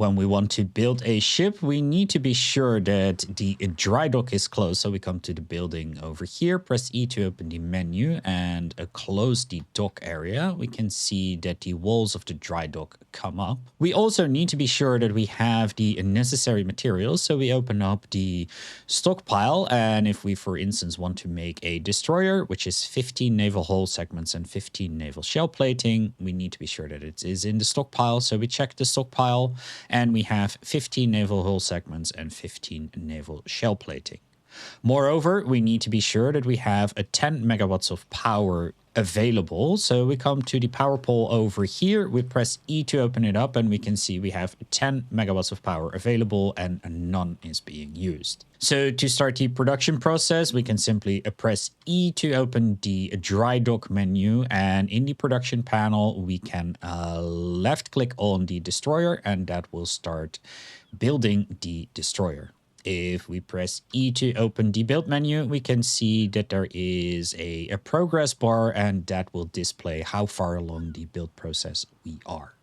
When we want to build a ship, we need to be sure that the dry dock is closed. So we come to the building over here, press E to open the menu and close the dock area. We can see that the walls of the dry dock come up. We also need to be sure that we have the necessary materials. So we open up the stockpile, and if we, for instance, want to make a destroyer, which is 15 naval hull segments and 15 naval shell plating, we need to be sure that it is in the stockpile. So we check the stockpile, and we have 15 naval hull segments and 15 naval shell plating. Moreover, we need to be sure that we have a 10 megawatts of power available. So we come to the power pole over here, we press E to open it up, and we can see we have 10 megawatts of power available and none is being used. So to start the production process, we can simply press E to open the dry dock menu, and in the production panel, we can left click on the destroyer, and that will start building the destroyer. If we press E to open the build menu, we can see that there is a progress bar, and that will display how far along the build process we are.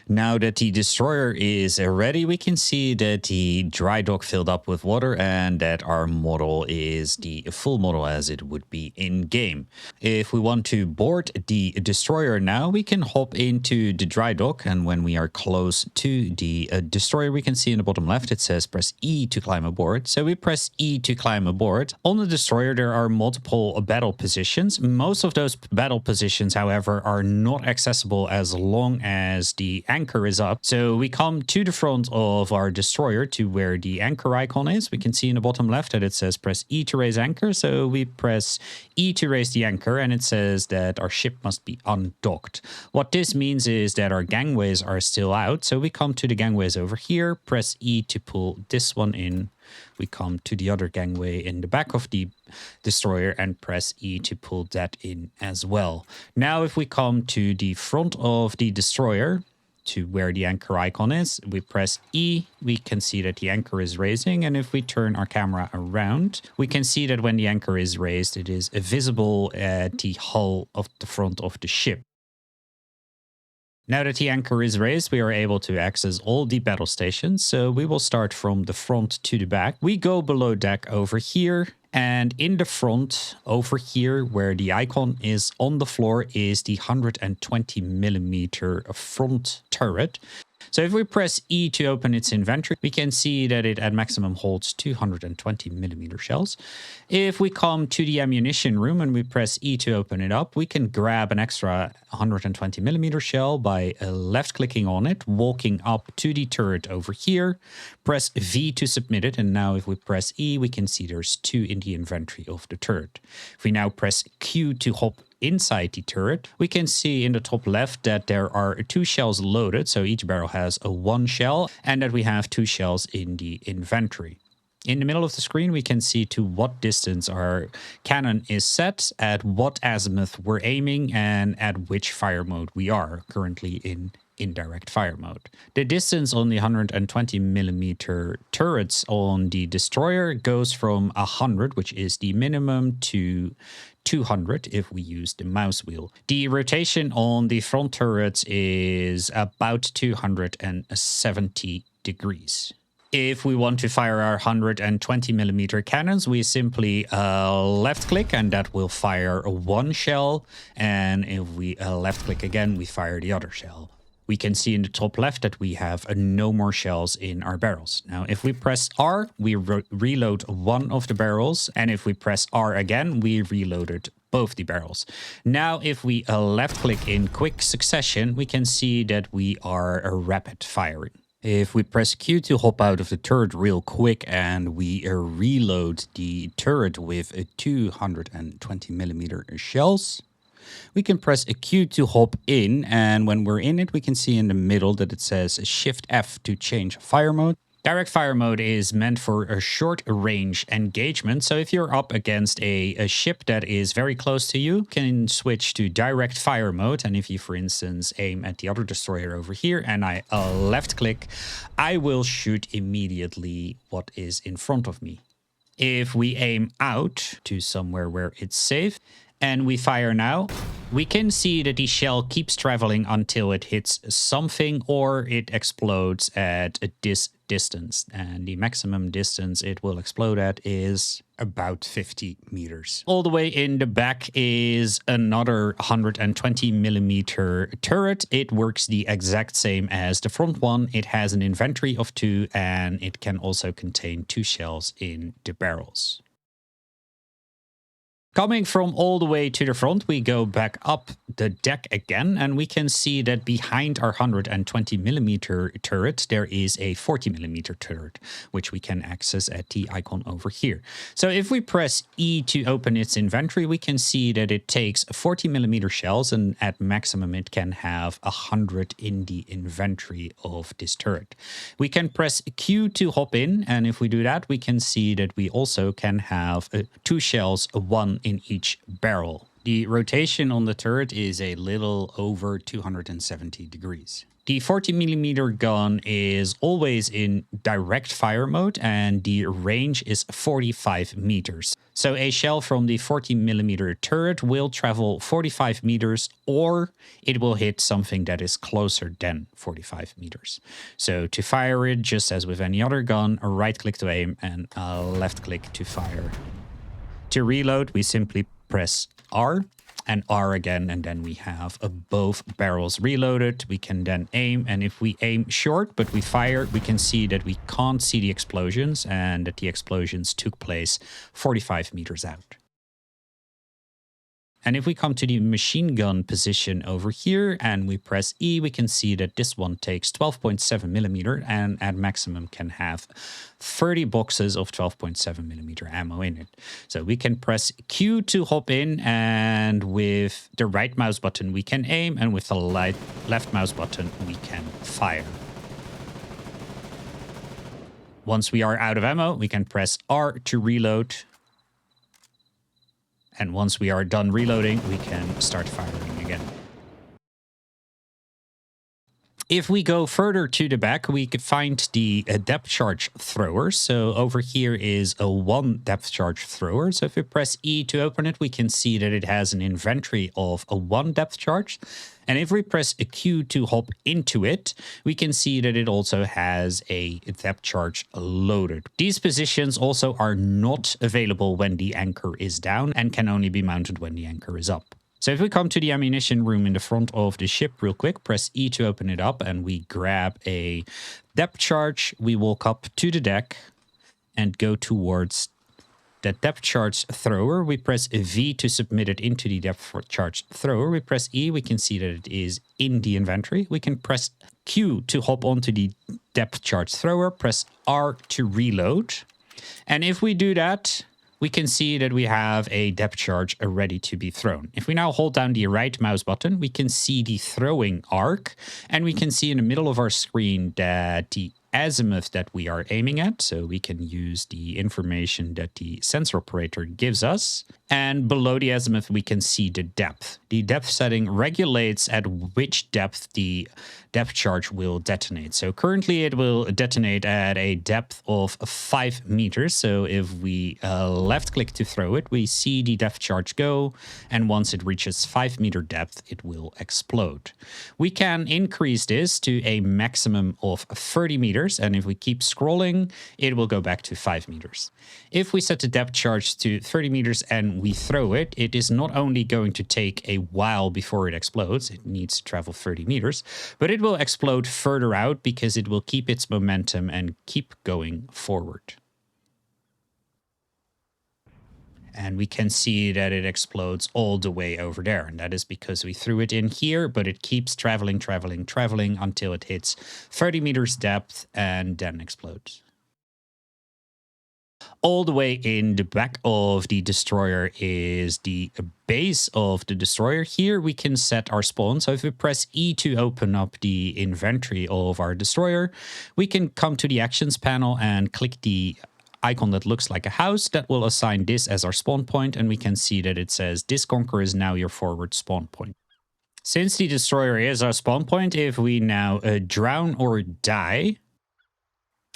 Now that the destroyer is ready, we can see that the dry dock filled up with water and that our model is the full model as it would be in game. If we want to board the destroyer now, we can hop into the dry dock, and when we are close to the destroyer, we can see in the bottom left it says press E to climb aboard. So we press E to climb aboard. On the destroyer there are multiple battle positions. Most of those battle positions, however, are not accessible as long as the anchor is up. So we come to the front of our destroyer to where the anchor icon is. We can see in the bottom left that it says press E to raise anchor. So we press E to raise the anchor, and it says that our ship must be undocked. What this means is that our gangways are still out. So we come to the gangways over here, press E to pull this one in. We come to the other gangway in the back of the destroyer and press E to pull that in as well. Now if we come to the front of the destroyer, to where the anchor icon is, we press E, we can see that the anchor is raising, and if we turn our camera around, we can see that when the anchor is raised, it is visible at the hull of the front of the ship. Now that the anchor is raised, we are able to access all the battle stations, so we will start from the front to the back. We go below deck over here, and in the front over here where the icon is on the floor is the 120 millimeter front turret. So if we press E to open its inventory, we can see that it at maximum holds 220 millimeter shells. If we come to the ammunition room and we press E to open it up, we can grab an extra 120 millimeter shell by left clicking on it, walking up to the turret over here, press V to submit it, and now if we press E, we can see there's 2 in the inventory of the turret. If we now press Q to hop inside the turret, we can see in the top left that there are 2 shells loaded, so each barrel has a 1 shell, and that we have 2 shells in the inventory. In the middle of the screen, we can see to what distance our cannon is set, at what azimuth we're aiming, and at which fire mode we are, currently in indirect fire mode. The distance on the 120 millimeter turrets on the destroyer goes from 100, which is the minimum, to 200 if we use the mouse wheel. The rotation on the front turrets is about 270 degrees. If we want to fire our 120 millimeter cannons, we simply left click and that will fire 1 shell. And if we left click again, we fire the other shell. We can see in the top left that we have no more shells in our barrels. Now, if we press R, we reload 1 of the barrels. And if we press R again, we reloaded both the barrels. Now, if we left click in quick succession, we can see that we are rapid firing. If we press Q to hop out of the turret real quick and we reload the turret with 220 millimeter shells, we can press a Q to hop in, and when we're in it, we can see in the middle that it says Shift F to change fire mode. Direct fire mode is meant for a short range engagement. So if you're up against a ship that is very close to you, you can switch to direct fire mode. And if you, for instance, aim at the other destroyer over here and I left click, I will shoot immediately what is in front of me. If we aim out to somewhere where it's safe and we fire now, we can see that the shell keeps traveling until it hits something or it explodes at this distance. And the maximum distance it will explode at is about 50 meters. All the way in the back is another 120 millimeter turret. It works the exact same as the front one. It has an inventory of 2 and it can also contain 2 shells in the barrels. Coming from all the way to the front, we go back up the deck again, and we can see that behind our 120 millimeter turret, there is a 40 millimeter turret, which we can access at the icon over here. So if we press E to open its inventory, we can see that it takes 40 millimeter shells, and at maximum it can have 100 in the inventory of this turret. We can press Q to hop in, and if we do that, we can see that we also can have 2 shells, 1 in each barrel. The rotation on the turret is a little over 270 degrees. The 40 millimeter gun is always in direct fire mode and the range is 45 meters. So a shell from the 40 millimeter turret will travel 45 meters or it will hit something that is closer than 45 meters. So to fire it, just as with any other gun, a right click to aim and a left click to fire. To reload, we simply press R and R again, and then we have both barrels reloaded. We can then aim, and if we aim short, but we fire, we can see that we can't see the explosions and that the explosions took place 45 meters out. And if we come to the machine gun position over here and we press E, we can see that this one takes 12.7 millimeter and at maximum can have 30 boxes of 12.7 millimeter ammo in it. So we can press Q to hop in, and with the right mouse button we can aim, and with the left mouse button we can fire. Once we are out of ammo, we can press R to reload. And once we are done reloading, we can start firing again. If we go further to the back, we could find the depth charge thrower. So over here is a 1 depth charge thrower. So if we press E to open it, we can see that it has an inventory of a 1 depth charge. And if we press a Q to hop into it, we can see that it also has a depth charge loaded. These positions also are not available when the anchor is down and can only be mounted when the anchor is up. So if we come to the ammunition room in the front of the ship real quick, press E to open it up, and we grab a depth charge. We walk up to the deck and go towards the depth charge thrower. We press V to submit it into the depth charge thrower. We press E, we can see that it is in the inventory. We can press Q to hop onto the depth charge thrower, press R to reload. And if we do that, we can see that we have a depth charge ready to be thrown. If we now hold down the right mouse button, we can see the throwing arc, and we can see in the middle of our screen that the azimuth that we are aiming at, so we can use the information that the sensor operator gives us. And below the azimuth, we can see the depth. The depth setting regulates at which depth the depth charge will detonate. So currently it will detonate at a depth of 5 meters. So if we left click to throw it, we see the depth charge go. And once it reaches 5 meter depth, it will explode. We can increase this to a maximum of 30 meters. And if we keep scrolling, it will go back to 5 meters. If we set the depth charge to 30 meters and we throw it, it is not only going to take a while before it explodes, it needs to travel 30 meters, but it will explode further out because it will keep its momentum and keep going forward. And we can see that it explodes all the way over there. And that is because we threw it in here, but it keeps traveling until it hits 30 meters depth and then explodes. All the way in the back of the destroyer is the base of the destroyer. Here we can set our spawn. So if we press E to open up the inventory of our destroyer, we can come to the actions panel and click the icon that looks like a house. That will assign this as our spawn point, and we can see that it says this conqueror is now your forward spawn point. Since the destroyer is our spawn point, if we now drown or die,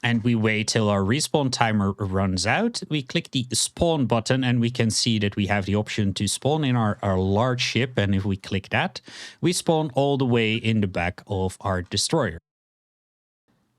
and we wait till our respawn timer runs out. We click the spawn button and we can see that we have the option to spawn in our large ship. And if we click that, we spawn all the way in the back of our destroyer.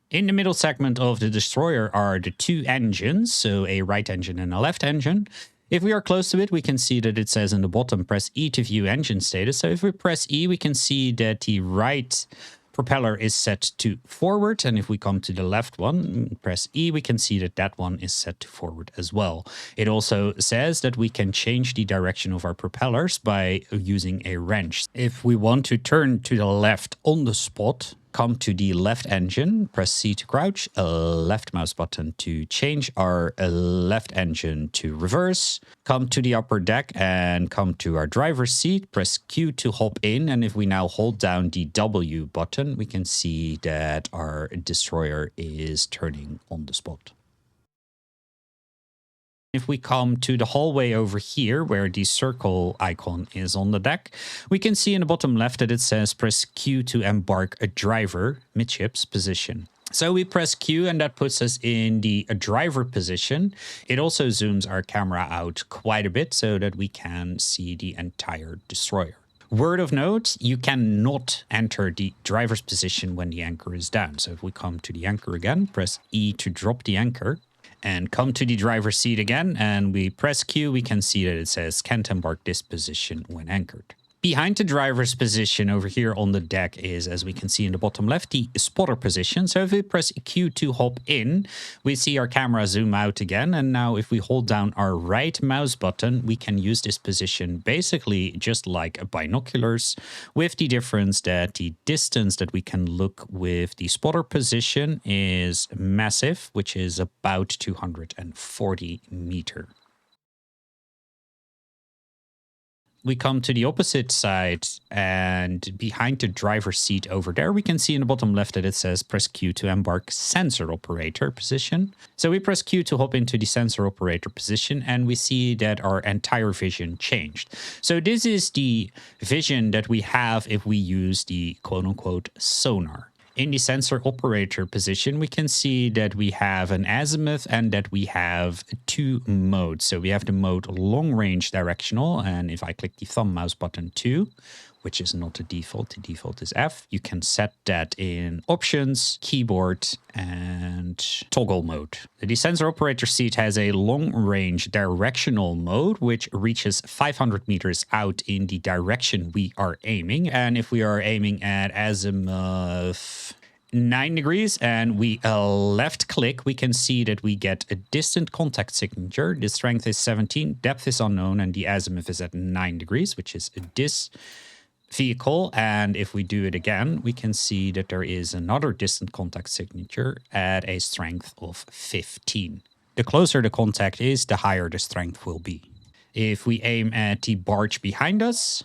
In the middle segment of the destroyer are the two engines, so a right engine and a left engine. If we are close to it, we can see that it says in the bottom, press E to view engine status. So if we press E, we can see that the right propeller is set to forward, and if we come to the left one, press E, we can see that that one is set to forward as well. It also says that we can change the direction of our propellers by using a wrench. If we want to turn to the left on the spot, come to the left engine, press C to crouch, left mouse button to change our left engine to reverse, come to the upper deck and come to our driver's seat, press Q to hop in, and if we now hold down the W button, we can see that our destroyer is turning on the spot. If we come to the hallway over here, where the circle icon is on the deck, we can see in the bottom left that it says press Q to embark a driver midships position. So we press Q and that puts us in the driver position. It also zooms our camera out quite a bit so that we can see the entire destroyer. Word of note, you cannot enter the driver's position when the anchor is down. So if we come to the anchor again, press E to drop the anchor, and come to the driver's seat again, and we press Q, we can see that it says can't embark this position when anchored. Behind the driver's position over here on the deck is, as we can see in the bottom left, the spotter position. So if we press Q to hop in, we see our camera zoom out again. And now if we hold down our right mouse button, we can use this position basically just like binoculars, with the difference that the distance that we can look with the spotter position is massive, which is about 240 meters. We come to the opposite side, and behind the driver's seat over there, we can see in the bottom left that it says press Q to embark sensor operator position. So we press Q to hop into the sensor operator position, and we see that our entire vision changed. So this is the vision that we have if we use the quote-unquote sonar. In the sensor operator position, we can see that we have an azimuth and that we have two modes. So we have the mode long range directional, and if I click the thumb mouse button 2, which is not the default is F, you can set that in options, keyboard, and toggle mode. The sensor operator seat has a long range directional mode, which reaches 500 meters out in the direction we are aiming. And if we are aiming at azimuth 9 degrees and we left click, we can see that we get a distant contact signature. The strength is 17, depth is unknown, and the azimuth is at 9 degrees, which is this vehicle. And if we do it again, we can see that there is another distant contact signature at a strength of 15. The closer the contact is, the higher the strength will be. If we aim at the barge behind us,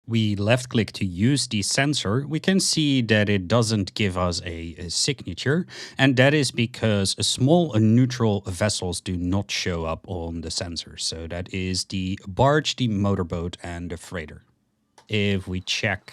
we left click to use the sensor, we can see that it doesn't give us a signature, and that is because small neutral vessels do not show up on the sensor. So that is the barge, the motorboat, and the freighter. If we check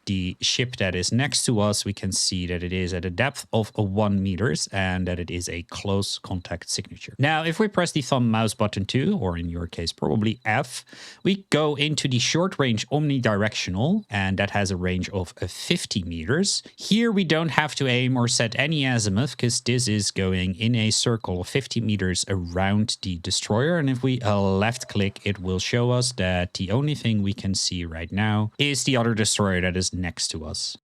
the ship that is next to us, we can see that it is at a depth of 1 meters and that it is a close contact signature. Now, if we press the thumb mouse button 2, or in your case, probably F, we go into the short range omnidirectional, and that has a range of 50 meters. Here, we don't have to aim or set any azimuth because this is going in a circle of 50 meters around the destroyer. And if we left click, it will show us that the only thing we can see right now is the other destroyer that is next to us.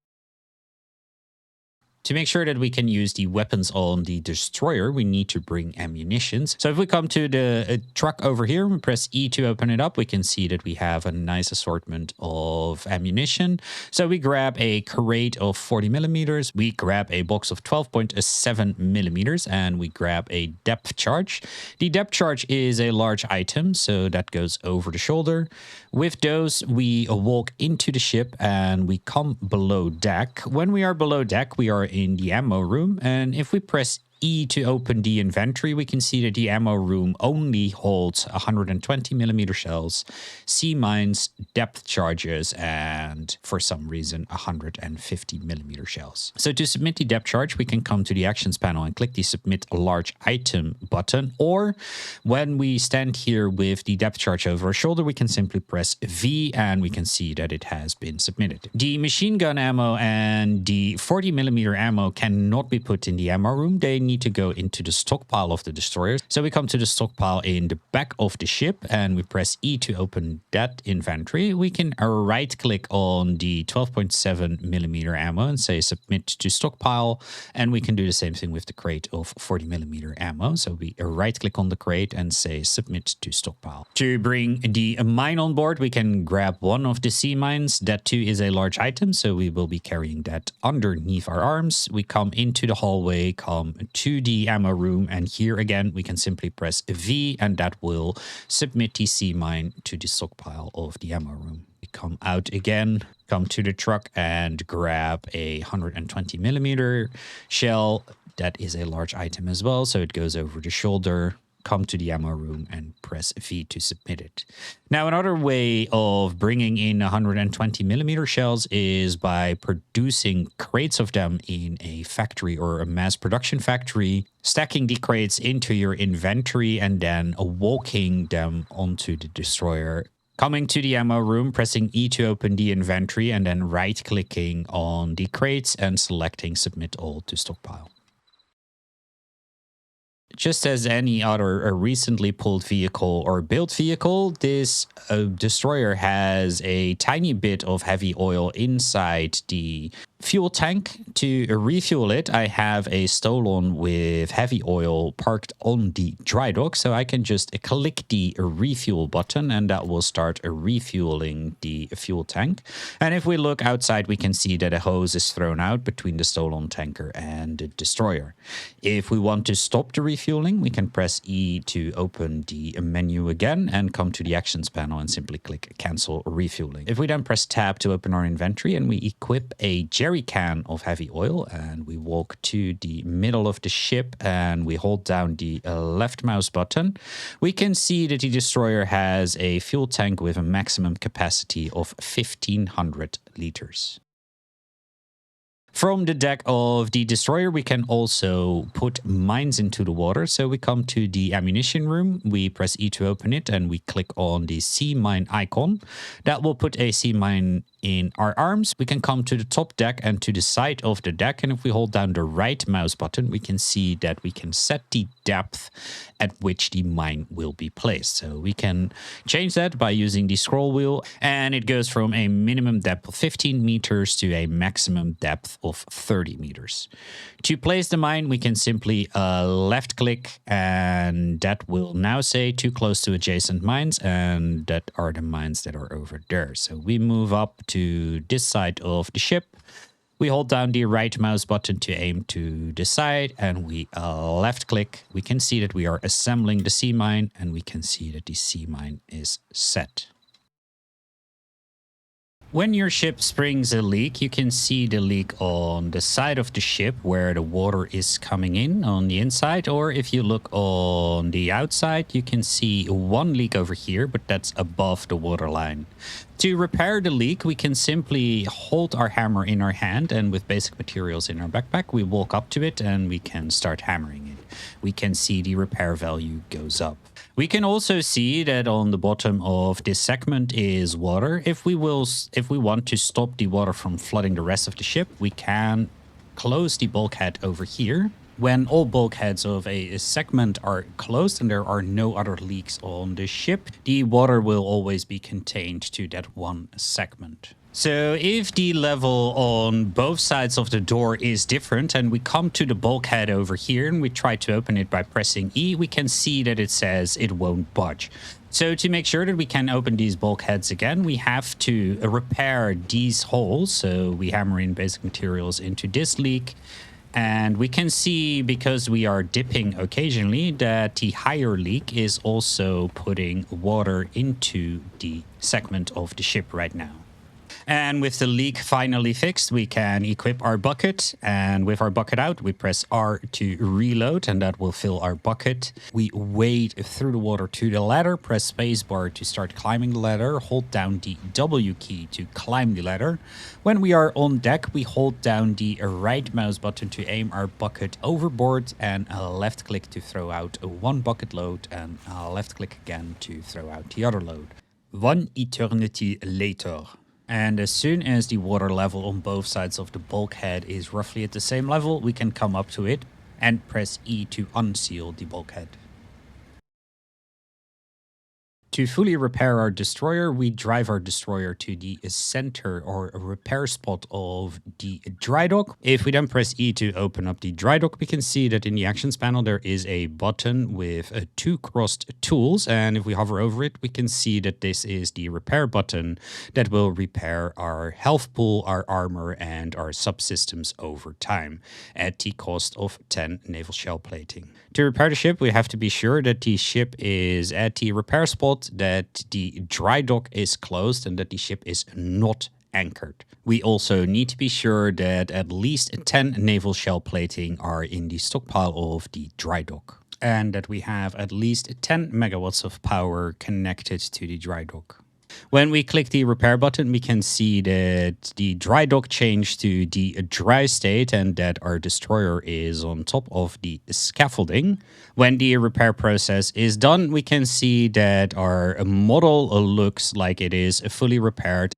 To make sure that we can use the weapons on the destroyer, we need to bring ammunitions. So if we come to the truck over here and press E to open it up, we can see that we have a nice assortment of ammunition. So we grab a crate of 40 millimeters, we grab a box of 12.7 millimeters, and we grab a depth charge. The depth charge is a large item, so that goes over the shoulder. With those, we walk into the ship and we come below deck. When we are below deck, we are in the ammo room, and if we press E to open the inventory, we can see that the ammo room only holds 120mm shells, Seamins, depth charges, and for some reason 150mm shells. So to submit the depth charge, we can come to the actions panel and click the submit a large item button, or when we stand here with the depth charge over our shoulder, we can simply press V and we can see that it has been submitted. The machine gun ammo and the 40mm ammo cannot be put in the ammo room. They need to go into the stockpile of the destroyer. So we come to the stockpile in the back of the ship and we press E to open that inventory. We can right click on the 12.7mm ammo and say submit to stockpile, and we can do the same thing with the crate of 40mm ammo. So we right click on the crate and say submit to stockpile. To bring the mine on board, we can grab one of the Seamins. That too is a large item, so we will be carrying that underneath our arms. We come into the hallway, come to the ammo room, and here again we can simply press V and that will submit the Seamine to the stockpile of the ammo room. We come out again, come to the truck and grab a 120mm shell. That is a large item as well, so it goes over the shoulder. Come to the ammo room and press V to submit it. Now, another way of bringing in 120mm shells is by producing crates of them in a factory or a mass production factory, stacking the crates into your inventory and then walking them onto the destroyer. Coming to the ammo room, pressing E to open the inventory and then right-clicking on the crates and selecting submit all to stockpile. Just as any other recently pulled vehicle or built vehicle, this destroyer has a tiny bit of heavy oil inside the fuel tank. To refuel it, I have a Stolon with heavy oil parked on the dry dock, so I can just click the refuel button and that will start refueling the fuel tank. And if we look outside, we can see that a hose is thrown out between the Stolon tanker and the destroyer. If we want to stop the refueling, we can press E to open the menu again and come to the actions panel and simply click cancel refueling. If we then press tab to open our inventory and we equip a jerry can of heavy oil and we walk to the middle of the ship and we hold down the left mouse button, we can see that the destroyer has a fuel tank with a maximum capacity of 1,500 liters. From the deck of the destroyer, we can also put mines into the water. So we come to the ammunition room, we press E to open it, and we click on the Seamine icon. That will put a Seamine in our arms. We can come to the top deck and to the side of the deck, and if we hold down the right mouse button, we can see that we can set the depth at which the mine will be placed. So we can change that by using the scroll wheel, and it goes from a minimum depth of 15 meters to a maximum depth of 30 meters. To place the mine, we can simply left click, and that will now say too close to adjacent mines, and that are the mines that are over there. So we move up to this side of the ship. We hold down the right mouse button to aim to the side, and we left click. We can see that we are assembling the Seamine, and we can see that the Seamine is set. When your ship springs a leak, you can see the leak on the side of the ship where the water is coming in on the inside. Or if you look on the outside, you can see one leak over here, but that's above the water line. To repair the leak, we can simply hold our hammer in our hand, and with basic materials in our backpack, we walk up to it and we can start hammering it. We can see the repair value goes up. We can also see that on the bottom of this segment is water. If we want to stop the water from flooding the rest of the ship, we can close the bulkhead over here. When all bulkheads of a segment are closed and there are no other leaks on the ship, the water will always be contained to that one segment. So if the level on both sides of the door is different and we come to the bulkhead over here and we try to open it by pressing E, we can see that it says it won't budge. So to make sure that we can open these bulkheads again, we have to repair these holes. So we hammer in basic materials into this leak. And we can see, because we are dipping occasionally, that the higher leak is also putting water into the segment of the ship right now. And with the leak finally fixed, we can equip our bucket. And with our bucket out, we press R to reload, and that will fill our bucket. We wade through the water to the ladder, press spacebar to start climbing the ladder, hold down the W key to climb the ladder. When we are on deck, we hold down the right mouse button to aim our bucket overboard, and left click to throw out one bucket load, and left click again to throw out the other load. One eternity later. And as soon as the water level on both sides of the bulkhead is roughly at the same level, we can come up to it and press E to unseal the bulkhead. To fully repair our destroyer, we drive our destroyer to the center or repair spot of the dry dock. If we then press E to open up the dry dock, we can see that in the actions panel there is a button with 2 crossed tools, and if we hover over it, we can see that this is the repair button that will repair our health pool, our armor, and our subsystems over time at the cost of 10 naval shell plating. To repair the ship, we have to be sure that the ship is at the repair spot, that the dry dock is closed, and that the ship is not anchored. We also need to be sure that at least 10 naval shell plating are in the stockpile of the dry dock, and that we have at least 10 megawatts of power connected to the dry dock. When we click the repair button, we can see that the dry dock changed to the dry state and that our destroyer is on top of the scaffolding. When the repair process is done, we can see that our model looks like it is fully repaired